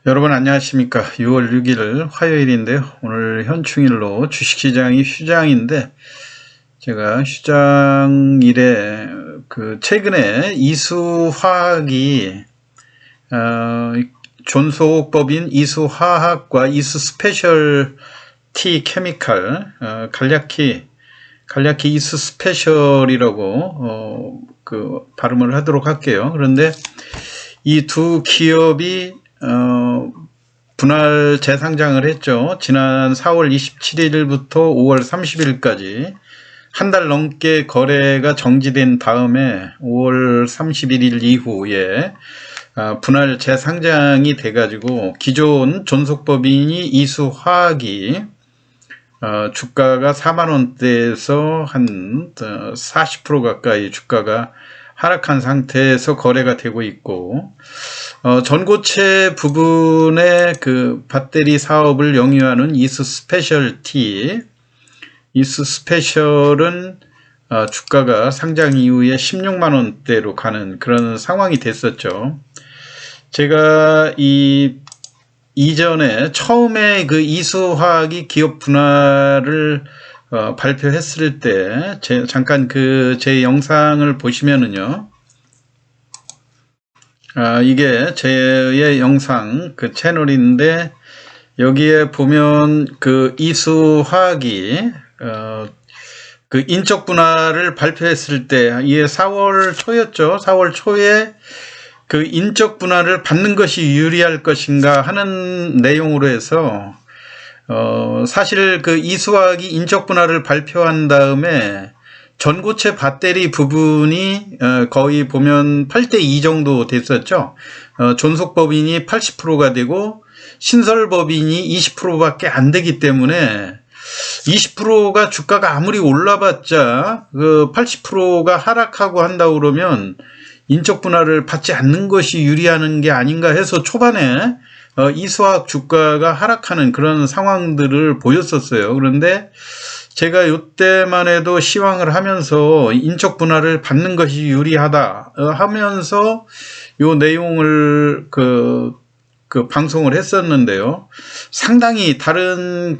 여러분 안녕하십니까. 6월 6일 화요일인데요. 오늘 현충일로 주식시장이 휴장인데 제가 휴장일에 최근에 이수화학이 존속법인 이수화학과 이수스페셜티 케미칼 간략히 이수스페셜이라고 발음을 하도록 할게요. 그런데 이 두 기업이 분할 재상장을 했죠. 지난 4월 27일부터 5월 30일까지 한 달 넘게 거래가 정지된 다음에 5월 31일 이후에 분할 재상장이 돼가지고 기존 존속법인이 이수화학이 주가가 4만원대에서 한 40% 가까이 주가가 하락한 상태에서 거래가 되고 있고, 전고체 부분의 배터리 사업을 영위하는 이수스페셜은 주가가 상장 이후에 16만원대로 가는 그런 상황이 됐었죠. 제가 이전에 처음에 이수화학이 기업 분할을 발표했을 때 잠깐 제 영상을 보시면은요, 이게 제 영상 채널인데 여기에 보면 이수화학이 인적 분할을 발표했을 때 이게 4월 초였죠. 4월 초에 인적 분할을 받는 것이 유리할 것인가 하는 내용으로 해서 사실 이수화학이 인적 분할을 발표한 다음에 전고체 배터리 부분이 거의 보면 8대2 정도 됐었죠. 존속법인이 80%가 되고 신설법인이 20%밖에 안 되기 때문에 20%가 주가가 아무리 올라봤자 80%가 하락하고 한다 그러면 인적 분할을 받지 않는 것이 유리하는 게 아닌가 해서 초반에 이수화학 주가가 하락하는 그런 상황들을 보였었어요. 그런데 제가 이때만 해도 시황을 하면서 인적 분할을 받는 것이 유리하다 하면서 요 내용을 방송을 했었는데요. 상당히 다른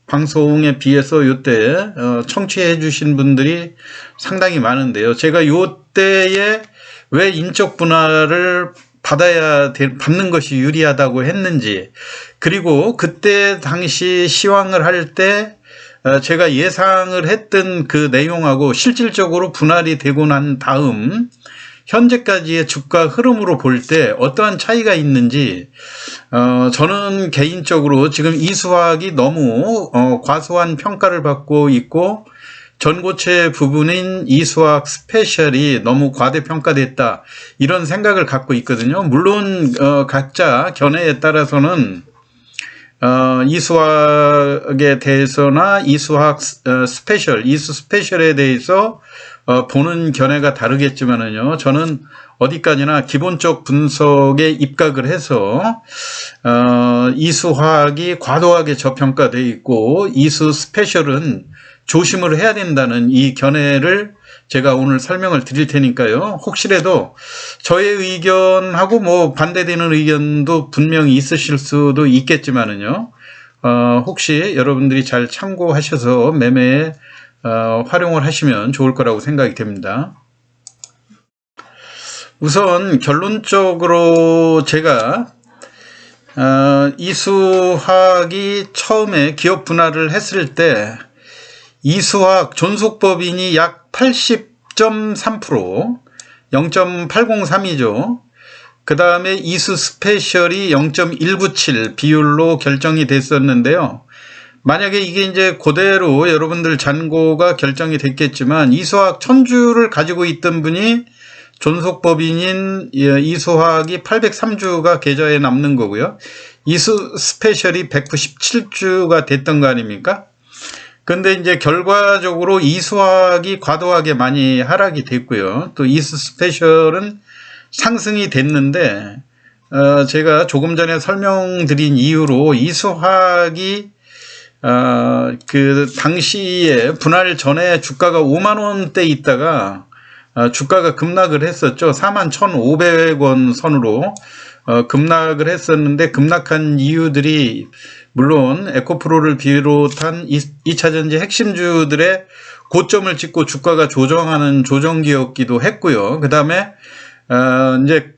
방송에 비해서 이때 청취해 주신 분들이 상당히 많은데요. 제가 요때에 왜 인적 분할을 받는 것이 유리하다고 했는지, 그리고 그때 당시 시황을 할 때 제가 예상을 했던 그 내용하고 실질적으로 분할이 되고 난 다음 현재까지의 주가 흐름으로 볼 때 어떠한 차이가 있는지, 저는 개인적으로 지금 이수화학이 너무 과소한 평가를 받고 있고 전고체 부분인 이수화학 스페셜이 너무 과대평가됐다, 이런 생각을 갖고 있거든요. 물론 각자 견해에 따라서는 이수화학에 대해서나 이수화학 이수 스페셜에 대해서 보는 견해가 다르겠지만은요, 저는 어디까지나 기본적 분석에 입각을 해서 이수화학이 과도하게 저평가되어 있고 이수 스페셜은 조심을 해야 된다는 이 견해를 제가 오늘 설명을 드릴 테니까요. 혹시라도 저의 의견하고 반대되는 의견도 분명히 있으실 수도 있겠지만은요, 혹시 여러분들이 잘 참고하셔서 매매에 활용을 하시면 좋을 거라고 생각이 됩니다. 우선 결론적으로 제가 이수화학이 처음에 기업 분할을 했을 때 이수화학 존속법인이 약 80.3%, 0.803이죠. 그 다음에 이수 스페셜이 0.197 비율로 결정이 됐었는데요. 만약에 이게 이제 그대로 여러분들 잔고가 결정이 됐겠지만 이수화학 1000주를 가지고 있던 분이 존속법인인 이수화학이 803주가 계좌에 남는 거고요. 이수 스페셜이 197주가 됐던 거 아닙니까? 근데 이제 결과적으로 이수화학이 과도하게 많이 하락이 됐고요. 또 이수 스페셜은 상승이 됐는데, 제가 조금 전에 설명드린 이유로 이수화학이 당시에 분할 전에 주가가 5만원대 있다가 주가가 급락을 했었죠. 41,500원 선으로 급락을 했었는데 급락한 이유들이 물론 에코프로를 비롯한 2차전지 핵심주들의 고점을 찍고 주가가 조정하는 조정기였기도 했고요. 그 다음에 이제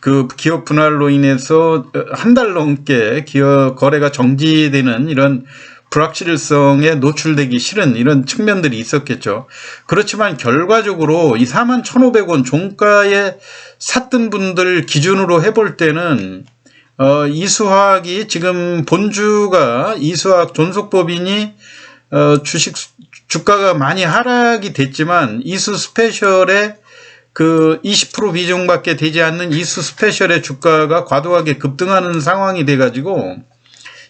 그 기업 분할로 인해서 한 달 넘게 기업 거래가 정지되는 이런 불확실성에 노출되기 싫은 이런 측면들이 있었겠죠. 그렇지만 결과적으로 이 41,500원 종가에 샀던 분들 기준으로 해볼 때는 이수화학이 지금 본주가 이수화학 존속법인이 주가가 많이 하락이 됐지만 이수 스페셜의 그 20% 비중밖에 되지 않는 이수 스페셜의 주가가 과도하게 급등하는 상황이 돼가지고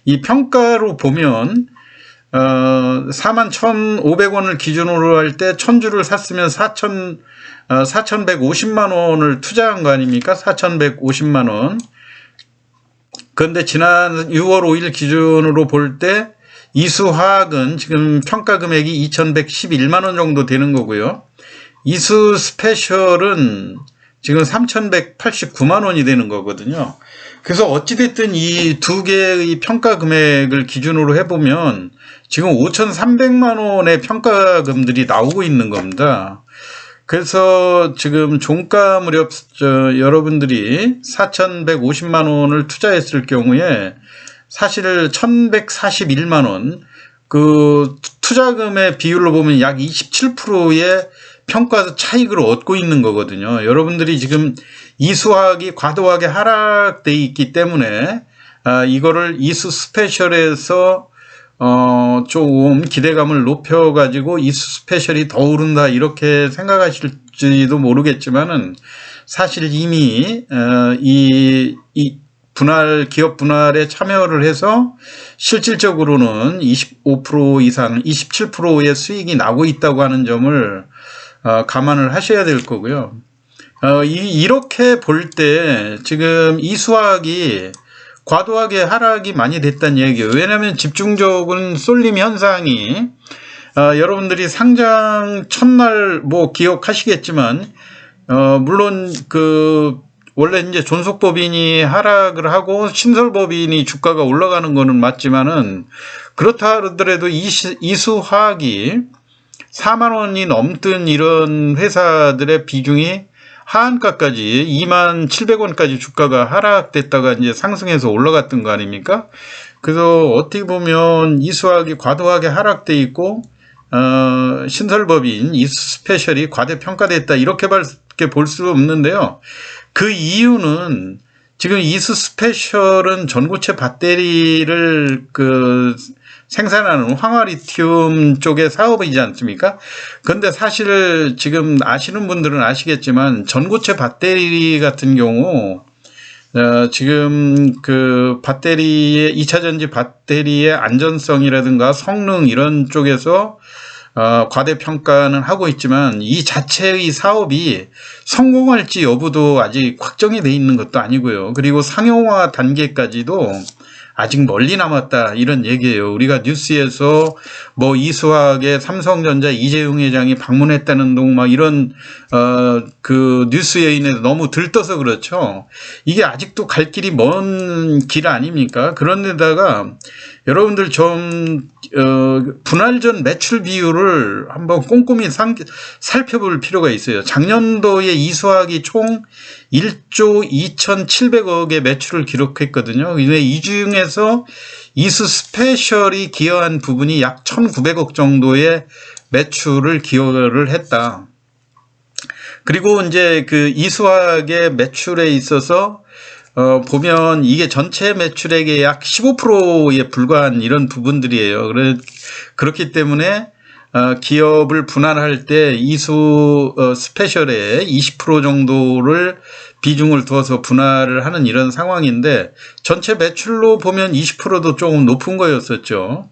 이 평가로 보면 41,500원을 기준으로 할 때 1000주를 샀으면 4,150만 원을 투자한 거 아닙니까? 4,150만 원. 그런데 지난 6월 5일 기준으로 볼 때 이수화학은 지금 평가 금액이 2,111만 원 정도 되는 거고요. 이수 스페셜은 지금 3,189만 원이 되는 거거든요. 그래서 어찌됐든 이 두 개의 평가 금액을 기준으로 해보면 지금 5,300만 원의 평가금들이 나오고 있는 겁니다. 그래서 지금 종가 무렵 여러분들이 4,150만 원을 투자했을 경우에 사실 1,141만 원, 그 투자금의 비율로 보면 약 27%의 평가 차익을 얻고 있는 거거든요. 여러분들이 지금 이수화학이 과도하게 하락돼 있기 때문에 이거를 이수 스페셜에서 좀 기대감을 높여가지고 이수 스페셜이 더 오른다 이렇게 생각하실지도 모르겠지만은 사실 이미 이 기업 분할에 참여를 해서 실질적으로는 25% 이상, 27%의 수익이 나고 있다고 하는 점을 감안을 하셔야 될 거고요. 이렇게 볼 때 지금 이수화학이 과도하게 하락이 많이 됐다는 얘기예요. 왜냐하면 집중적인 쏠림 현상이 여러분들이 상장 첫날 뭐 기억하시겠지만 물론 그 원래 이제 존속법인이 하락을 하고 신설법인이 주가가 올라가는 거는 맞지만은 그렇다 하더라도 이수화학이 4만 원이 넘던 이런 회사들의 비중이 하한가까지 27,000원까지 주가가 하락됐다가 이제 상승해서 올라갔던 거 아닙니까? 그래서 어떻게 보면 이수화학이 과도하게 하락돼 있고 신설법인 이수스페셜이 과대평가됐다 이렇게밖에 볼 수 없는데요. 그 이유는 지금 이수스페셜은 전고체 배터리를 생산하는 황화리튬 쪽의 사업이지 않습니까? 근데 사실 지금 아시는 분들은 아시겠지만 전고체 배터리 같은 경우 지금 그 배터리의 2차전지 배터리의 안전성이라든가 성능 이런 쪽에서 과대평가는 하고 있지만 이 자체의 사업이 성공할지 여부도 아직 확정이 돼 있는 것도 아니고요. 그리고 상용화 단계까지도 아직 멀리 남았다 이런 얘기예요. 우리가 뉴스에서 뭐 이수화학의 삼성전자 이재용 회장이 방문했다는 둥 막 이런 그 뉴스에 인해서 너무 들떠서 그렇죠. 이게 아직도 갈 길이 먼 길 아닙니까? 그런데다가 여러분들 좀 분할 전 매출 비율을 한번 꼼꼼히 살펴볼 필요가 있어요. 작년도에 이수화학이 총 1조 2,700억의 매출을 기록했거든요. 근데 이 중에서 이수 스페셜이 기여한 부분이 약 1,900억 정도의 매출을 기여를 했다. 그리고 이제 그 이수화학의 매출에 있어서 보면 이게 전체 매출액의 약 15%에 불과한 이런 부분들이에요. 그렇기 때문에 기업을 분할할 때 이수 스페셜의 20% 정도를 비중을 두어서 분할을 하는 이런 상황인데 전체 매출로 보면 20%도 조금 높은 거였었죠.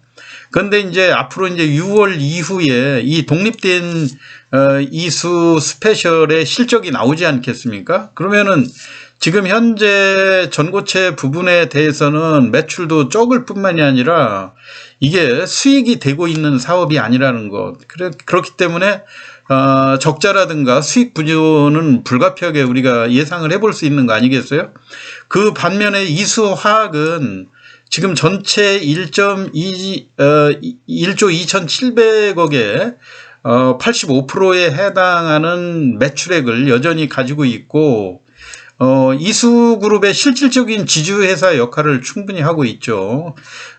그런데 이제 앞으로 이제 6월 이후에 이 독립된 이수 스페셜의 실적이 나오지 않겠습니까? 그러면은 지금 현재 전고체 부분에 대해서는 매출도 적을 뿐만이 아니라 이게 수익이 되고 있는 사업이 아니라는 것. 그렇기 때문에 적자라든가 수익 부조는 불가피하게 우리가 예상을 해볼 수 있는 거 아니겠어요? 그 반면에 이수화학은 지금 전체 1조 2,700억에 85%에 해당하는 매출액을 여전히 가지고 있고, 이수그룹의 실질적인 지주회사 역할을 충분히 하고 있죠.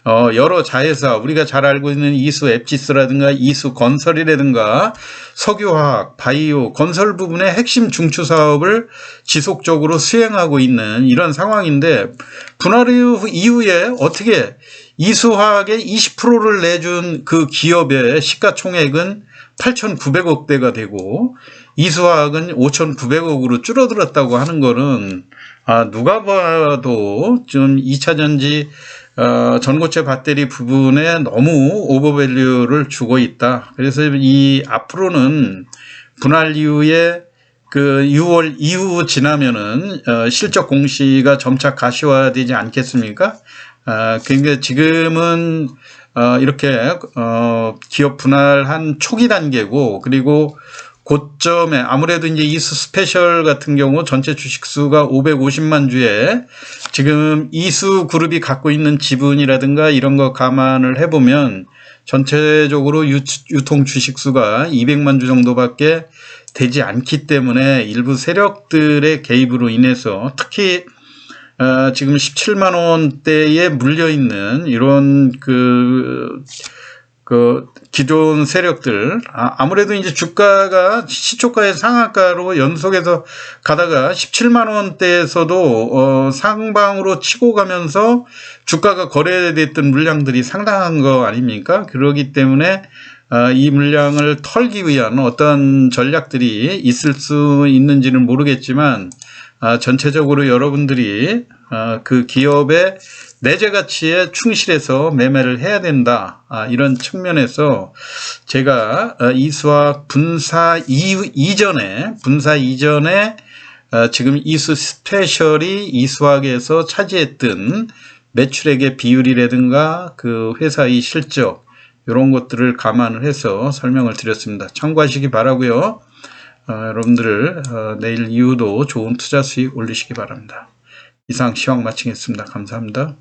여러 자회사, 우리가 잘 알고 있는 이수 앱지스라든가 이수 건설이라든가 석유화학, 바이오, 건설 부분의 핵심 중추 사업을 지속적으로 수행하고 있는 이런 상황인데, 분할 이후에 어떻게 이수화학의 20%를 내준 그 기업의 시가총액은 8,900억대가 되고 이수화학은 5,900억으로 줄어들었다고 하는 거는 누가 봐도 좀 2차전지 전고체 배터리 부분에 너무 오버밸류를 주고 있다. 그래서 이 앞으로는 분할 이후에 그 6월 이후 지나면은 실적 공시가 점차 가시화되지 않겠습니까? 그러니까 지금은 이렇게 기업 분할한 초기 단계고, 그리고 고점에 아무래도 이제 이수 스페셜 같은 경우 전체 주식 수가 550만 주에 지금 이수 그룹이 갖고 있는 지분이라든가 이런 거 감안을 해보면 전체적으로 유통 주식 수가 200만 주 정도밖에 되지 않기 때문에 일부 세력들의 개입으로 인해서 특히 지금 17만 원대에 물려 있는 이런 기존 세력들, 아무래도 이제 주가가 시초가의 상한가로 연속해서 가다가 17만 원대에서도 상방으로 치고 가면서 주가가 거래됐던 물량들이 상당한 거 아닙니까? 그러기 때문에 이 물량을 털기 위한 어떤 전략들이 있을 수 있는지는 모르겠지만, 전체적으로 여러분들이 그 기업의 내재 가치에 충실해서 매매를 해야 된다. 이런 측면에서 제가 이수화학 분사 이전에 지금 이수 스페셜이 이수화학에서 차지했던 매출액의 비율이라든가 그 회사의 실적, 이런 것들을 감안을 해서 설명을 드렸습니다. 참고하시기 바라고요. 여러분들 내일 이후도 좋은 투자 수익 올리시기 바랍니다. 이상 시황 마치겠습니다. 감사합니다.